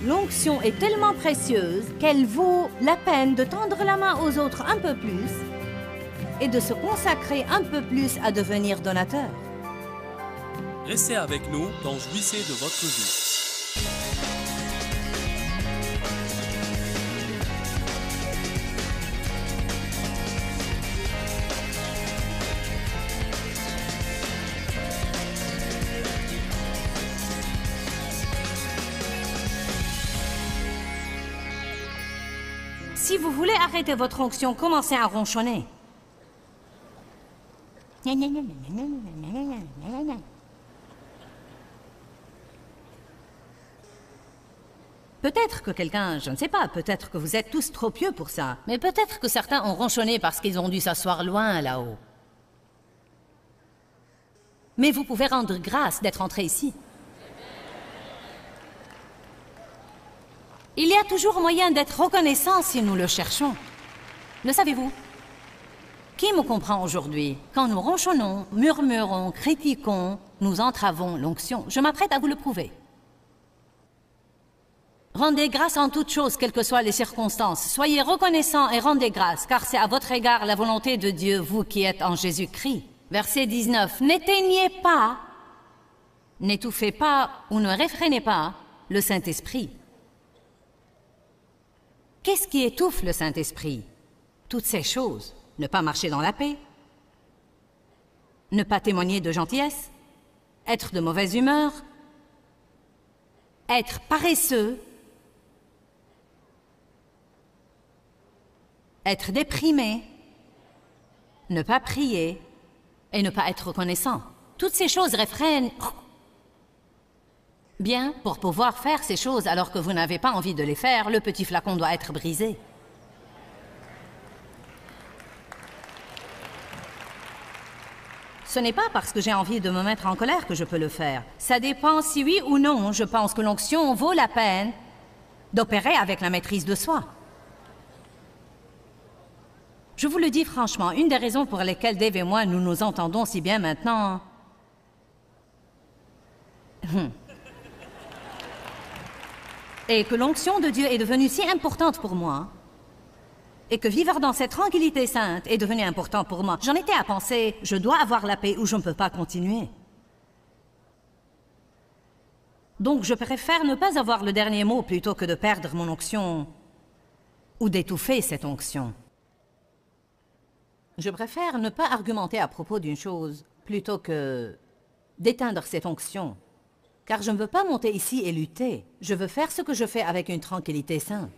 L'onction est tellement précieuse qu'elle vaut la peine de tendre la main aux autres un peu plus et de se consacrer un peu plus à devenir donateur. Restez avec nous dans Jouissez de votre vie. Si vous voulez arrêter votre onction, commencez à ronchonner. Peut-être que quelqu'un, je ne sais pas, peut-être que vous êtes tous trop pieux pour ça. Mais peut-être que certains ont ronchonné parce qu'ils ont dû s'asseoir loin là-haut. Mais vous pouvez rendre grâce d'être entré ici. Il y a toujours moyen d'être reconnaissant si nous le cherchons. Le savez-vous? Qui me comprend aujourd'hui? Quand nous ronchonnons, murmurons, critiquons, nous entravons l'onction. Je m'apprête à vous le prouver. Rendez grâce en toutes choses, quelles que soient les circonstances. Soyez reconnaissants et rendez grâce, car c'est à votre égard la volonté de Dieu, vous qui êtes en Jésus-Christ. Verset 19. N'éteignez pas, n'étouffez pas ou ne réfrénez pas le Saint-Esprit. Qu'est-ce qui étouffe le Saint-Esprit? Toutes ces choses. Ne pas marcher dans la paix, ne pas témoigner de gentillesse, être de mauvaise humeur, être paresseux, être déprimé, ne pas prier et ne pas être reconnaissant. Toutes ces choses réfrènent. Bien, pour pouvoir faire ces choses alors que vous n'avez pas envie de les faire, le petit flacon doit être brisé. Ce n'est pas parce que j'ai envie de me mettre en colère que je peux le faire. Ça dépend si oui ou non, je pense que l'onction vaut la peine d'opérer avec la maîtrise de soi. Je vous le dis franchement, une des raisons pour lesquelles Dave et moi nous nous entendons si bien maintenant... Et que l'onction de Dieu est devenue si importante pour moi, et que vivre dans cette tranquillité sainte est devenu important pour moi. J'en étais à penser, je dois avoir la paix ou je ne peux pas continuer. Donc je préfère ne pas avoir le dernier mot plutôt que de perdre mon onction ou d'étouffer cette onction. Je préfère ne pas argumenter à propos d'une chose plutôt que d'éteindre cette onction. Car je ne veux pas monter ici et lutter. Je veux faire ce que je fais avec une tranquillité sainte.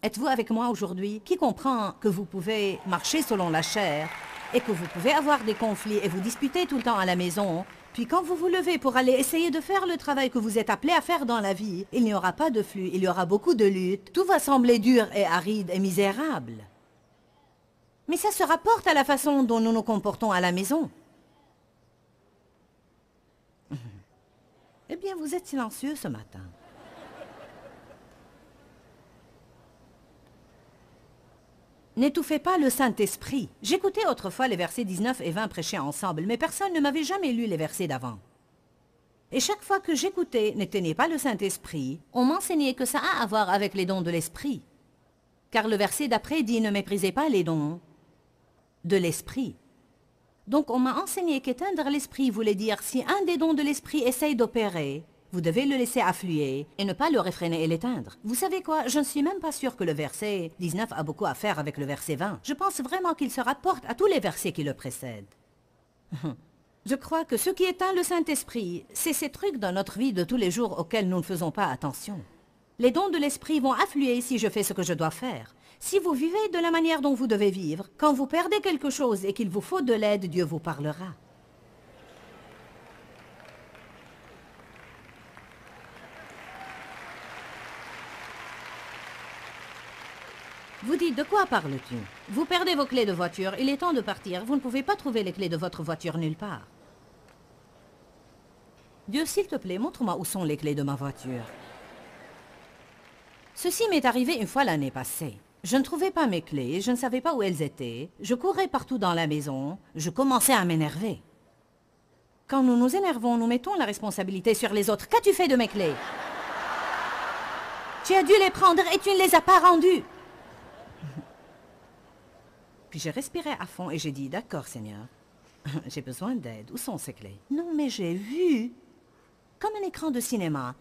Êtes-vous avec moi aujourd'hui? Qui comprend que vous pouvez marcher selon la chair et que vous pouvez avoir des conflits et vous disputer tout le temps à la maison, puis quand vous vous levez pour aller essayer de faire le travail que vous êtes appelé à faire dans la vie, il n'y aura pas de flux, il y aura beaucoup de luttes, tout va sembler dur et aride et misérable. Mais ça se rapporte à la façon dont nous nous comportons à la maison. Eh bien, vous êtes silencieux ce matin. N'étouffez pas le Saint-Esprit. J'écoutais autrefois les versets 19 et 20 prêchés ensemble, mais personne ne m'avait jamais lu les versets d'avant. Et chaque fois que j'écoutais « N'éteignez pas le Saint-Esprit », on m'enseignait que ça a à voir avec les dons de l'Esprit. Car le verset d'après dit « Ne méprisez pas les dons de l'Esprit ». Donc on m'a enseigné qu'éteindre l'Esprit voulait dire si un des dons de l'Esprit essaye d'opérer, vous devez le laisser affluer et ne pas le réfréner et l'éteindre. Vous savez quoi? Je ne suis même pas sûre que le verset 19 a beaucoup à faire avec le verset 20. Je pense vraiment qu'il se rapporte à tous les versets qui le précèdent. Je crois que ce qui éteint le Saint-Esprit, c'est ces trucs dans notre vie de tous les jours auxquels nous ne faisons pas attention. Les dons de l'Esprit vont affluer si je fais ce que je dois faire. Si vous vivez de la manière dont vous devez vivre, quand vous perdez quelque chose et qu'il vous faut de l'aide, Dieu vous parlera. Vous dites, de quoi parles-tu? Vous perdez vos clés de voiture, il est temps de partir. Vous ne pouvez pas trouver les clés de votre voiture nulle part. Dieu, s'il te plaît, montre-moi où sont les clés de ma voiture. Ceci m'est arrivé une fois l'année passée. Je ne trouvais pas mes clés, je ne savais pas où elles étaient. Je courais partout dans la maison, je commençais à m'énerver. Quand nous nous énervons, nous mettons la responsabilité sur les autres. Qu'as-tu fait de mes clés? Tu as dû les prendre et tu ne les as pas rendus. Puis j'ai respiré à fond et j'ai dit, d'accord Seigneur, j'ai besoin d'aide. Où sont ces clés? Non, mais j'ai vu, comme un écran de cinéma,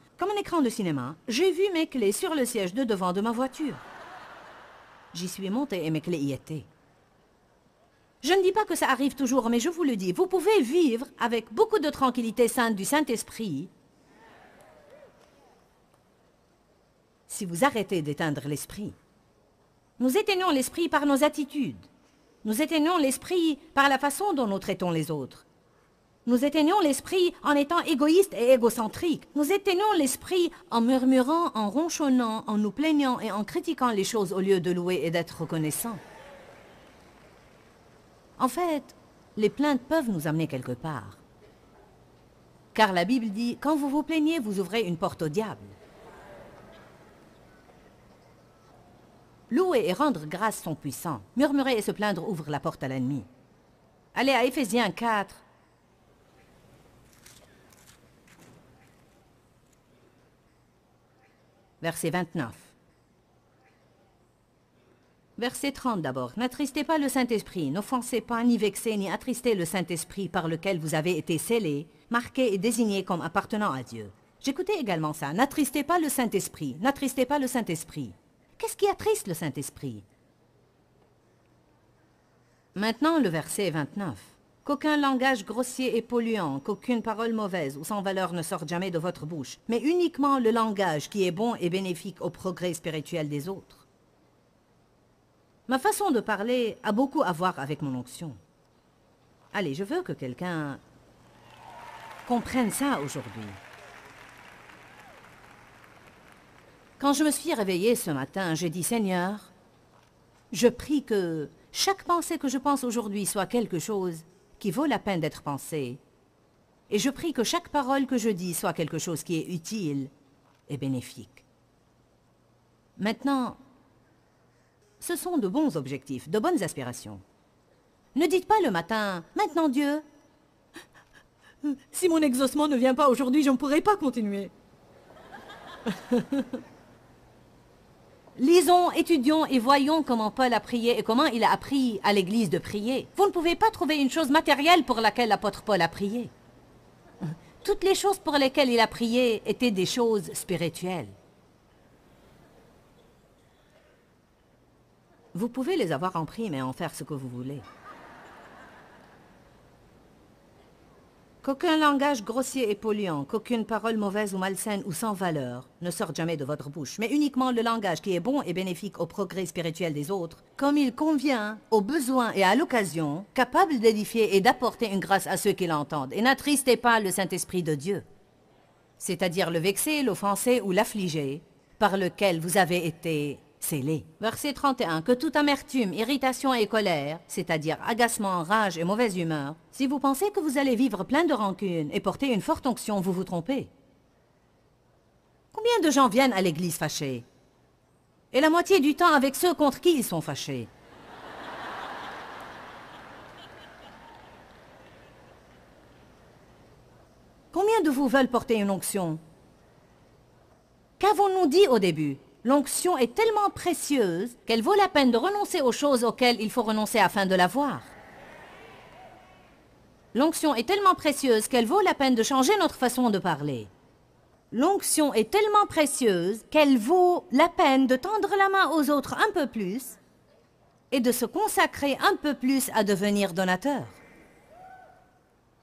j'ai vu mes clés sur le siège de devant de ma voiture. J'y suis montée et mes clés y étaient. Je ne dis pas que ça arrive toujours, mais je vous le dis, vous pouvez vivre avec beaucoup de tranquillité sainte du Saint-Esprit si vous arrêtez d'éteindre l'esprit. Nous éteignons l'esprit par nos attitudes. Nous éteignons l'esprit par la façon dont nous traitons les autres. Nous éteignons l'esprit en étant égoïstes et égocentriques. Nous éteignons l'esprit en murmurant, en ronchonnant, en nous plaignant et en critiquant les choses au lieu de louer et d'être reconnaissants. En fait, les plaintes peuvent nous amener quelque part. Car la Bible dit, quand vous vous plaignez, vous ouvrez une porte au diable. Louer et rendre grâce sont puissants. Murmurer et se plaindre ouvre la porte à l'ennemi. Allez à Éphésiens 4. Verset 29. Verset 30 d'abord. N'attristez pas le Saint-Esprit, n'offensez pas, ni vexez, ni attristez le Saint-Esprit par lequel vous avez été scellés, marqués et désignés comme appartenant à Dieu. J'écoutais également ça. N'attristez pas le Saint-Esprit, n'attristez pas le Saint-Esprit. Qu'est-ce qui attriste le Saint-Esprit? Maintenant, le verset 29. Qu'aucun langage grossier et polluant, qu'aucune parole mauvaise ou sans valeur ne sorte jamais de votre bouche, mais uniquement le langage qui est bon et bénéfique au progrès spirituel des autres. Ma façon de parler a beaucoup à voir avec mon onction. Allez, je veux que quelqu'un comprenne ça aujourd'hui. Quand je me suis réveillée ce matin, j'ai dit, Seigneur, je prie que chaque pensée que je pense aujourd'hui soit quelque chose qui vaut la peine d'être pensée. Et je prie que chaque parole que je dis soit quelque chose qui est utile et bénéfique. Maintenant, ce sont de bons objectifs, de bonnes aspirations. Ne dites pas le matin, maintenant Dieu, si mon exaucement ne vient pas aujourd'hui, je ne pourrai pas continuer. Lisons, étudions et voyons comment Paul a prié et comment il a appris à l'Église de prier. Vous ne pouvez pas trouver une chose matérielle pour laquelle l'apôtre Paul a prié. Toutes les choses pour lesquelles il a prié étaient des choses spirituelles. Vous pouvez les avoir en prime et en faire ce que vous voulez. Qu'aucun langage grossier et polluant, qu'aucune parole mauvaise ou malsaine ou sans valeur ne sorte jamais de votre bouche, mais uniquement le langage qui est bon et bénéfique au progrès spirituel des autres, comme il convient, aux besoins et à l'occasion, capable d'édifier et d'apporter une grâce à ceux qui l'entendent. Et n'attristez pas le Saint-Esprit de Dieu, c'est-à-dire le vexer, l'offenser ou l'affliger, par lequel vous avez été scellés. Verset 31. Que toute amertume, irritation et colère, c'est-à-dire agacement, rage et mauvaise humeur, si vous pensez que vous allez vivre plein de rancune et porter une forte onction, vous vous trompez. Combien de gens viennent à l'église fâchés? Et la moitié du temps avec ceux contre qui ils sont fâchés. Combien de vous veulent porter une onction? Qu'avons-nous dit au début? L'onction est tellement précieuse qu'elle vaut la peine de renoncer aux choses auxquelles il faut renoncer afin de l'avoir. L'onction est tellement précieuse qu'elle vaut la peine de changer notre façon de parler. L'onction est tellement précieuse qu'elle vaut la peine de tendre la main aux autres un peu plus et de se consacrer un peu plus à devenir donateur.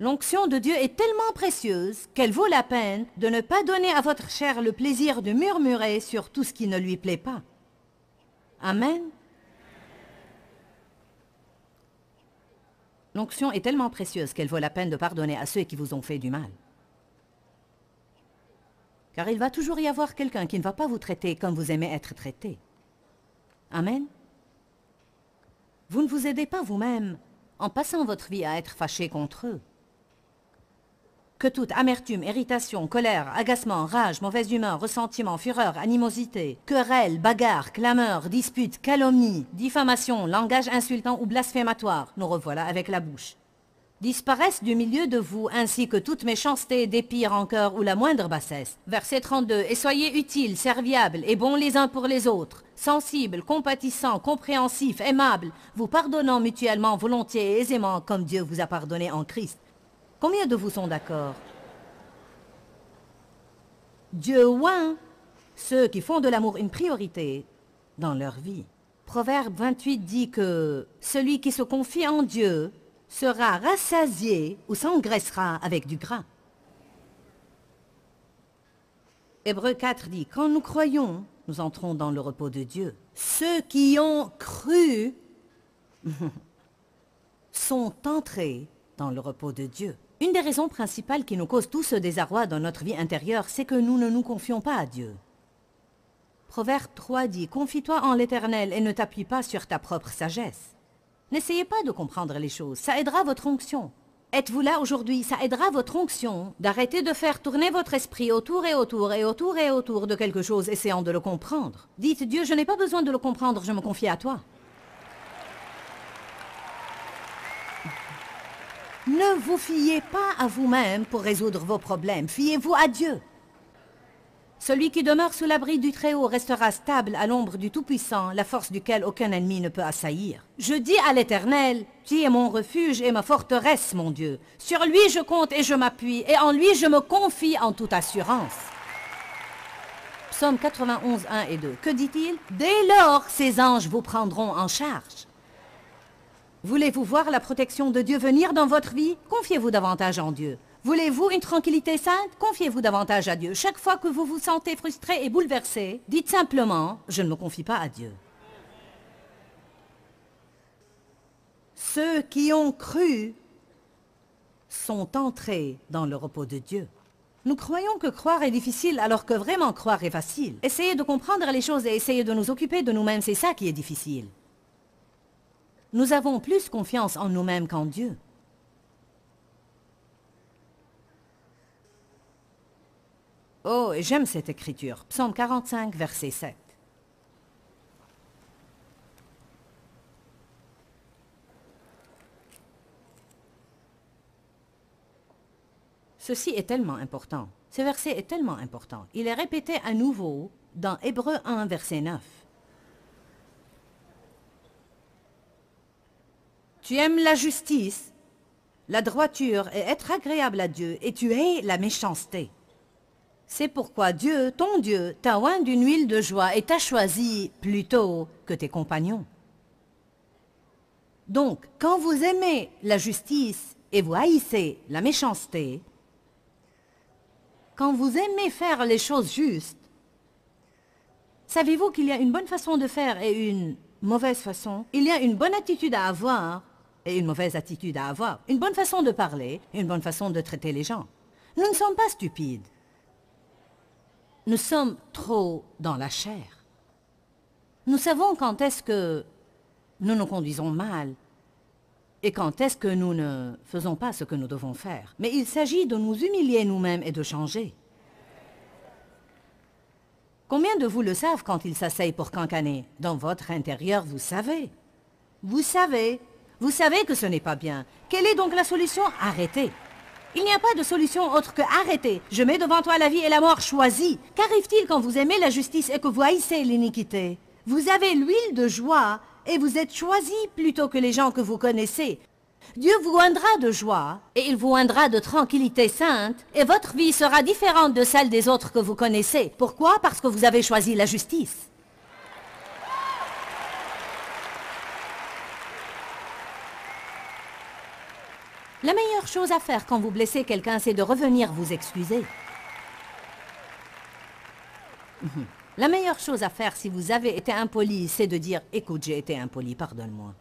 L'onction de Dieu est tellement précieuse qu'elle vaut la peine de ne pas donner à votre chair le plaisir de murmurer sur tout ce qui ne lui plaît pas. Amen. L'onction est tellement précieuse qu'elle vaut la peine de pardonner à ceux qui vous ont fait du mal. Car il va toujours y avoir quelqu'un qui ne va pas vous traiter comme vous aimez être traité. Amen. Vous ne vous aidez pas vous-même en passant votre vie à être fâché contre eux. Que toute amertume, irritation, colère, agacement, rage, mauvaise humeur, ressentiment, fureur, animosité, querelle, bagarre, clameur, dispute, calomnie, diffamation, langage insultant ou blasphématoire, nous revoilà avec la bouche, disparaissent du milieu de vous, ainsi que toute méchanceté, dépit, rancœur ou la moindre bassesse. Verset 32. Et soyez utiles, serviables et bons les uns pour les autres, sensibles, compatissants, compréhensifs, aimables, vous pardonnant mutuellement, volontiers et aisément, comme Dieu vous a pardonné en Christ. Combien de vous sont d'accord? Dieu oint ceux qui font de l'amour une priorité dans leur vie. Proverbe 28 dit que celui qui se confie en Dieu sera rassasié ou s'engraissera avec du gras. Hébreux 4 dit, quand nous croyons, nous entrons dans le repos de Dieu. Ceux qui ont cru sont entrés dans le repos de Dieu. Une des raisons principales qui nous cause tout ce désarroi dans notre vie intérieure, c'est que nous ne nous confions pas à Dieu. Proverbe 3 dit, confie-toi en l'Éternel et ne t'appuie pas sur ta propre sagesse. N'essayez pas de comprendre les choses, ça aidera votre onction. Êtes-vous là aujourd'hui, ça aidera votre onction d'arrêter de faire tourner votre esprit autour et autour et autour et autour de quelque chose, essayant de le comprendre. Dites, Dieu, je n'ai pas besoin de le comprendre, je me confie à toi. Ne vous fiez pas à vous-même pour résoudre vos problèmes, fiez-vous à Dieu. Celui qui demeure sous l'abri du Très-Haut restera stable à l'ombre du Tout-Puissant, la force duquel aucun ennemi ne peut assaillir. Je dis à l'Éternel, tu es mon refuge et ma forteresse, mon Dieu. Sur lui je compte et je m'appuie, et en lui je me confie en toute assurance. Psaume 91, 1 et 2. Que dit-il? Dès lors, ses anges vous prendront en charge. Voulez-vous voir la protection de Dieu venir dans votre vie? Confiez-vous davantage en Dieu. Voulez-vous une tranquillité sainte? Confiez-vous davantage à Dieu. Chaque fois que vous vous sentez frustré et bouleversé, dites simplement, je ne me confie pas à Dieu. Ceux qui ont cru sont entrés dans le repos de Dieu. Nous croyons que croire est difficile alors que vraiment croire est facile. Essayez de comprendre les choses et essayez de nous occuper de nous-mêmes, c'est ça qui est difficile. Nous avons plus confiance en nous-mêmes qu'en Dieu. Oh, et j'aime cette écriture. Psaume 45, verset 7. Ceci est tellement important. Ce verset est tellement important. Il est répété à nouveau dans Hébreux 1, verset 9. Tu aimes la justice, la droiture et être agréable à Dieu, et tu hais la méchanceté. C'est pourquoi Dieu, ton Dieu, t'a oint d'une huile de joie et t'a choisi plutôt que tes compagnons. Donc, quand vous aimez la justice et vous haïssez la méchanceté, quand vous aimez faire les choses justes, savez-vous qu'il y a une bonne façon de faire et une mauvaise façon? Il y a une bonne attitude à avoir et une mauvaise attitude à avoir. Une bonne façon de parler et une bonne façon de traiter les gens. Nous ne sommes pas stupides. Nous sommes trop dans la chair. Nous savons quand est-ce que nous nous conduisons mal et quand est-ce que nous ne faisons pas ce que nous devons faire. Mais il s'agit de nous humilier nous-mêmes et de changer. Combien de vous le savent quand ils s'asseyent pour cancaner? Dans votre intérieur, vous savez. Vous savez. Vous savez que ce n'est pas bien. Quelle est donc la solution? Arrêtez. Il n'y a pas de solution autre que arrêter. Je mets devant toi la vie et la mort, choisis. Qu'arrive-t-il quand vous aimez la justice et que vous haïssez l'iniquité? Vous avez l'huile de joie et vous êtes choisis plutôt que les gens que vous connaissez. Dieu vous oindra de joie et il vous oindra de tranquillité sainte et votre vie sera différente de celle des autres que vous connaissez. Pourquoi? Parce que vous avez choisi la justice. La meilleure chose à faire quand vous blessez quelqu'un, c'est de revenir vous excuser. La meilleure chose à faire si vous avez été impoli, c'est de dire « Écoute, j'ai été impoli, pardonne-moi. »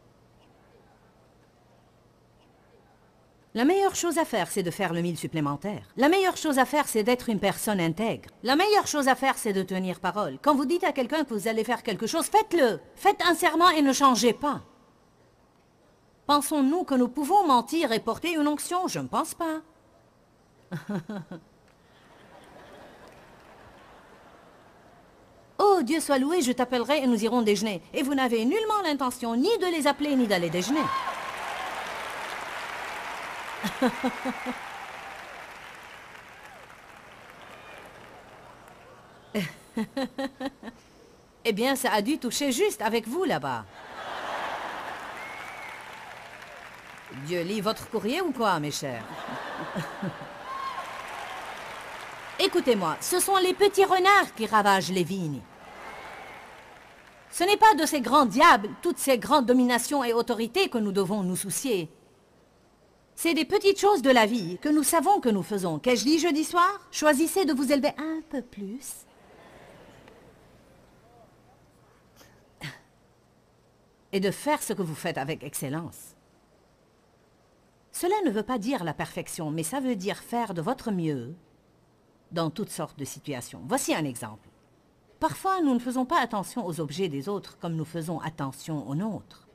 La meilleure chose à faire, c'est de faire le 1000 supplémentaire. La meilleure chose à faire, c'est d'être une personne intègre. La meilleure chose à faire, c'est de tenir parole. Quand vous dites à quelqu'un que vous allez faire quelque chose, faites-le. Faites un serment et ne changez pas. Pensons-nous que nous pouvons mentir et porter une onction? Je ne pense pas. Oh, Dieu soit loué, je t'appellerai et nous irons déjeuner. Et vous n'avez nullement l'intention ni de les appeler ni d'aller déjeuner. Eh bien, ça a dû toucher juste avec vous là-bas. Dieu lit votre courrier ou quoi, mes chers? Écoutez-moi, ce sont les petits renards qui ravagent les vignes. Ce n'est pas de ces grands diables, toutes ces grandes dominations et autorités que nous devons nous soucier. C'est des petites choses de la vie que nous savons que nous faisons. Qu'ai-je dit jeudi soir? Choisissez de vous élever un peu plus. Et de faire ce que vous faites avec excellence. Cela ne veut pas dire la perfection, mais ça veut dire faire de votre mieux dans toutes sortes de situations. Voici un exemple. Parfois, nous ne faisons pas attention aux objets des autres comme nous faisons attention aux nôtres.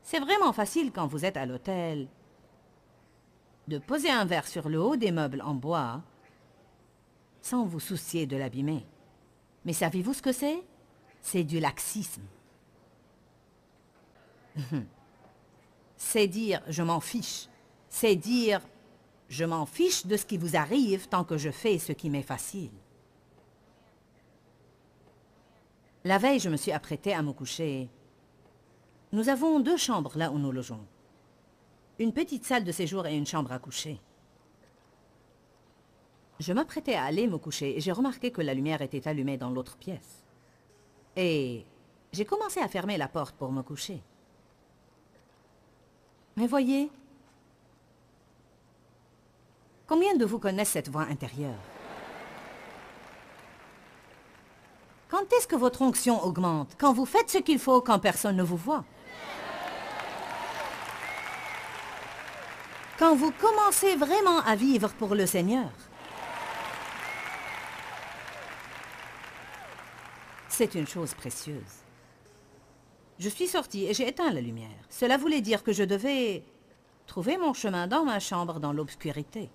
C'est vraiment facile quand vous êtes à l'hôtel de poser un verre sur le haut des meubles en bois sans vous soucier de l'abîmer. Mais savez-vous ce que c'est? C'est du laxisme. C'est dire « je m'en fiche ». C'est dire « je m'en fiche de ce qui vous arrive tant que je fais ce qui m'est facile ». La veille, je me suis apprêtée à me coucher. Nous avons 2 chambres là où nous logeons. Une petite salle de séjour et une chambre à coucher. Je m'apprêtais à aller me coucher et j'ai remarqué que la lumière était allumée dans l'autre pièce. Et j'ai commencé à fermer la porte pour me coucher. Mais voyez, combien de vous connaissent cette voix intérieure? Quand est-ce que votre onction augmente? Quand vous faites ce qu'il faut, quand personne ne vous voit. Quand vous commencez vraiment à vivre pour le Seigneur. C'est une chose précieuse. Je suis sortie et j'ai éteint la lumière. Cela voulait dire que je devais trouver mon chemin dans ma chambre dans l'obscurité.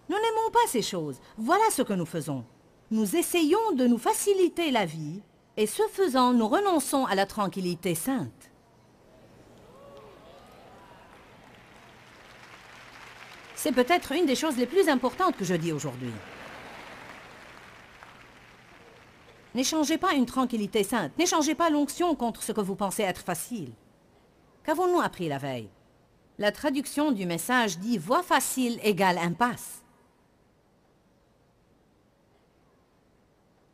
Nous n'aimons pas ces choses. Voilà ce que nous faisons. Nous essayons de nous faciliter la vie et ce faisant, nous renonçons à la tranquillité sainte. C'est peut-être une des choses les plus importantes que je dis aujourd'hui. N'échangez pas une tranquillité sainte. N'échangez pas l'onction contre ce que vous pensez être facile. Qu'avons-nous appris la veille? La traduction du message dit « voie facile égale impasse ».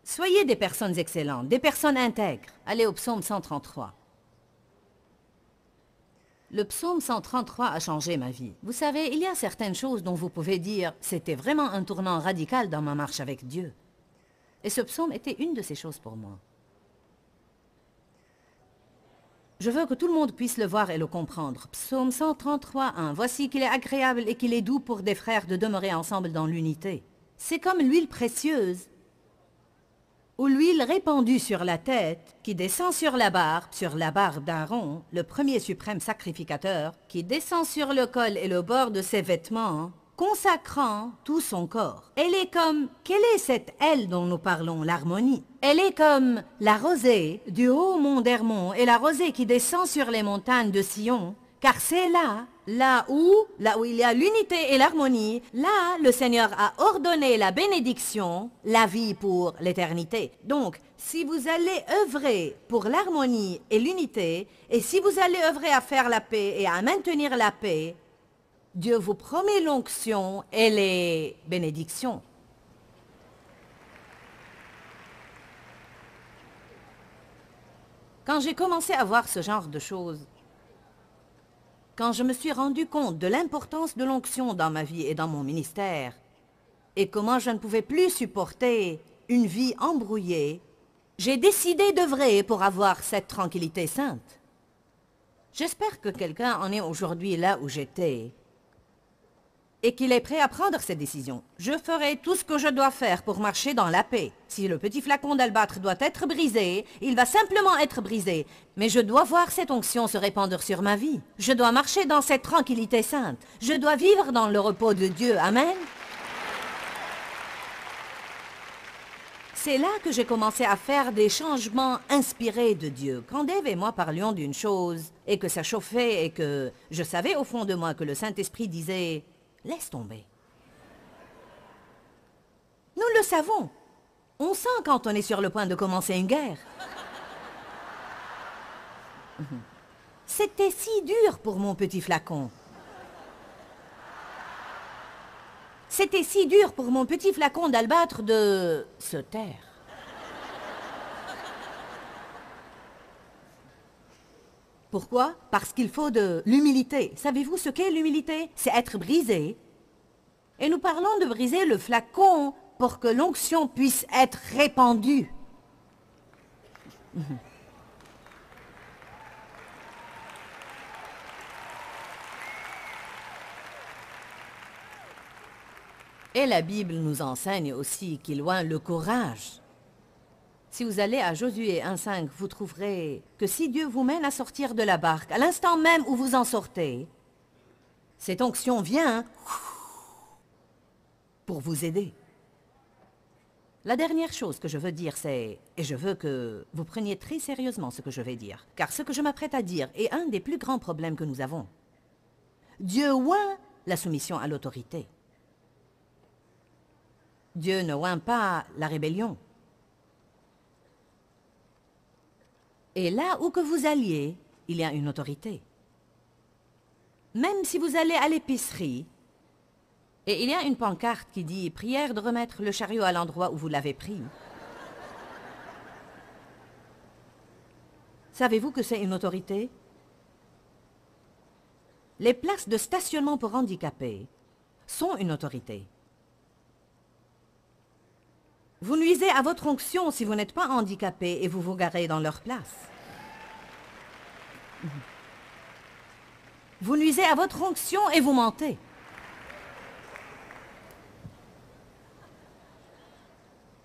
Soyez des personnes excellentes, des personnes intègres. Allez au psaume 133. Le psaume 133 a changé ma vie. Vous savez, il y a certaines choses dont vous pouvez dire « c'était vraiment un tournant radical dans ma marche avec Dieu ». Et ce psaume était une de ces choses pour moi. Je veux que tout le monde puisse le voir et le comprendre. Psaume 133, 1. Voici qu'il est agréable et qu'il est doux pour des frères de demeurer ensemble dans l'unité. C'est comme l'huile précieuse ou l'huile répandue sur la tête qui descend sur la barbe d'Aaron, le premier suprême sacrificateur, qui descend sur le col et le bord de ses vêtements, consacrant tout son corps. Elle est comme, quelle est cette elle dont nous parlons, l'harmonie? Elle est comme la rosée du haut mont d'Hermon et la rosée qui descend sur les montagnes de Sion, car c'est là où il y a l'unité et l'harmonie, là le Seigneur a ordonné la bénédiction, la vie pour l'éternité. Donc, si vous allez œuvrer pour l'harmonie et l'unité, et si vous allez œuvrer à faire la paix et à maintenir la paix, Dieu vous promet l'onction et les bénédictions. Quand j'ai commencé à voir ce genre de choses, quand je me suis rendu compte de l'importance de l'onction dans ma vie et dans mon ministère, et comment je ne pouvais plus supporter une vie embrouillée, j'ai décidé d'œuvrer pour avoir cette tranquillité sainte. J'espère que quelqu'un en est aujourd'hui là où j'étais, et qu'il est prêt à prendre cette décision. Je ferai tout ce que je dois faire pour marcher dans la paix. Si le petit flacon d'albâtre doit être brisé, il va simplement être brisé. Mais je dois voir cette onction se répandre sur ma vie. Je dois marcher dans cette tranquillité sainte. Je dois vivre dans le repos de Dieu. Amen. C'est là que j'ai commencé à faire des changements inspirés de Dieu. Quand Dave et moi parlions d'une chose, et que ça chauffait, et que je savais au fond de moi que le Saint-Esprit disait « Laisse tomber ». Nous le savons. On sent quand on est sur le point de commencer une guerre. C'était si dur pour mon petit flacon. C'était si dur pour mon petit flacon d'albâtre de se taire. Pourquoi? Parce qu'il faut de l'humilité. Savez-vous ce qu'est l'humilité? C'est être brisé. Et nous parlons de briser le flacon pour que l'onction puisse être répandue. Et la Bible nous enseigne aussi qu'il loin le courage. Si vous allez à Josué 1,5, vous trouverez que si Dieu vous mène à sortir de la barque, à l'instant même où vous en sortez, cette onction vient pour vous aider. La dernière chose que je veux dire, c'est, et je veux que vous preniez très sérieusement ce que je vais dire, car ce que je m'apprête à dire est un des plus grands problèmes que nous avons. Dieu oint la soumission à l'autorité. Dieu ne oint pas la rébellion. Et là où que vous alliez, il y a une autorité. Même si vous allez à l'épicerie, et il y a une pancarte qui dit « Prière de remettre le chariot à l'endroit où vous l'avez pris ». Savez-vous que c'est une autorité? Les places de stationnement pour handicapés sont une autorité. Vous nuisez à votre onction si vous n'êtes pas handicapé et vous vous garez dans leur place. Vous nuisez à votre onction et vous mentez.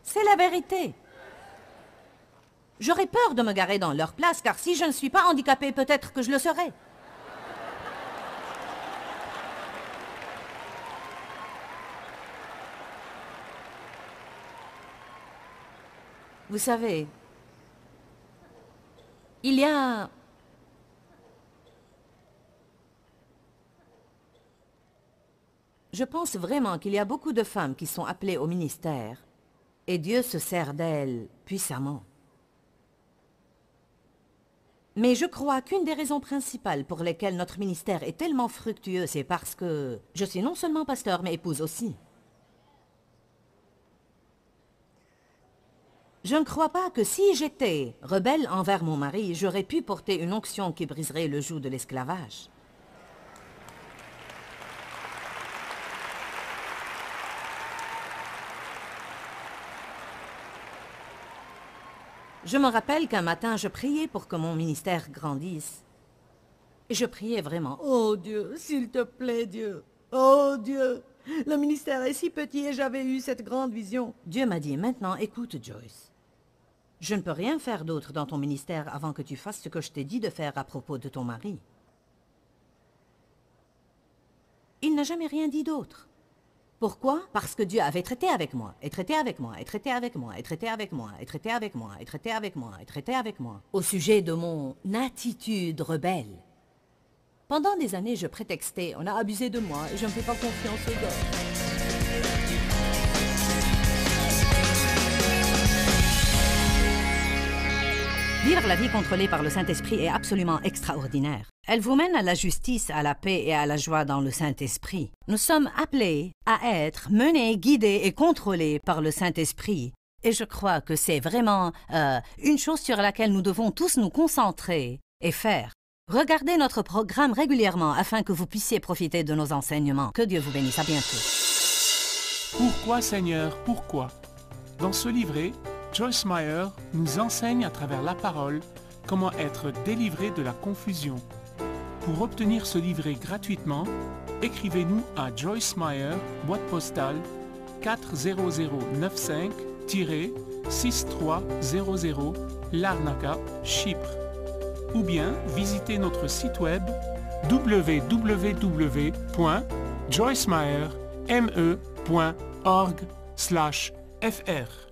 C'est la vérité. J'aurais peur de me garer dans leur place, car si je ne suis pas handicapé, peut-être que je le serai. Vous savez, il y a... Je pense vraiment qu'il y a beaucoup de femmes qui sont appelées au ministère et Dieu se sert d'elles puissamment. Mais je crois qu'une des raisons principales pour lesquelles notre ministère est tellement fructueux, c'est parce que je suis non seulement pasteur, mais épouse aussi. Je ne crois pas que si j'étais rebelle envers mon mari, j'aurais pu porter une onction qui briserait le joug de l'esclavage. Je me rappelle qu'un matin, je priais pour que mon ministère grandisse. Et je priais vraiment, « Oh Dieu, s'il te plaît Dieu, oh Dieu, le ministère est si petit et j'avais eu cette grande vision. » Dieu m'a dit, « Maintenant, écoute Joyce. Je ne peux rien faire d'autre dans ton ministère avant que tu fasses ce que je t'ai dit de faire à propos de ton mari. » Il n'a jamais rien dit d'autre. Pourquoi? Parce que Dieu avait traité avec moi, et traité avec moi, et traité avec moi, et traité avec moi, et traité avec moi, et traité avec moi, et traité avec moi, au sujet de mon attitude rebelle. Pendant des années, je prétextais, on a abusé de moi, et je ne fais pas confiance aux gars. Vivre la vie contrôlée par le Saint-Esprit est absolument extraordinaire. Elle vous mène à la justice, à la paix et à la joie dans le Saint-Esprit. Nous sommes appelés à être menés, guidés et contrôlés par le Saint-Esprit. Et je crois que c'est vraiment une chose sur laquelle nous devons tous nous concentrer et faire. Regardez notre programme régulièrement afin que vous puissiez profiter de nos enseignements. Que Dieu vous bénisse. À bientôt. Pourquoi, Seigneur, pourquoi? Dans ce livret, Joyce Meyer nous enseigne à travers la parole comment être délivré de la confusion. Pour obtenir ce livret gratuitement, écrivez-nous à Joyce Meyer, boîte postale 40095-6300, Larnaca, Chypre. Ou bien visitez notre site web www.joycemeyer.org/fr.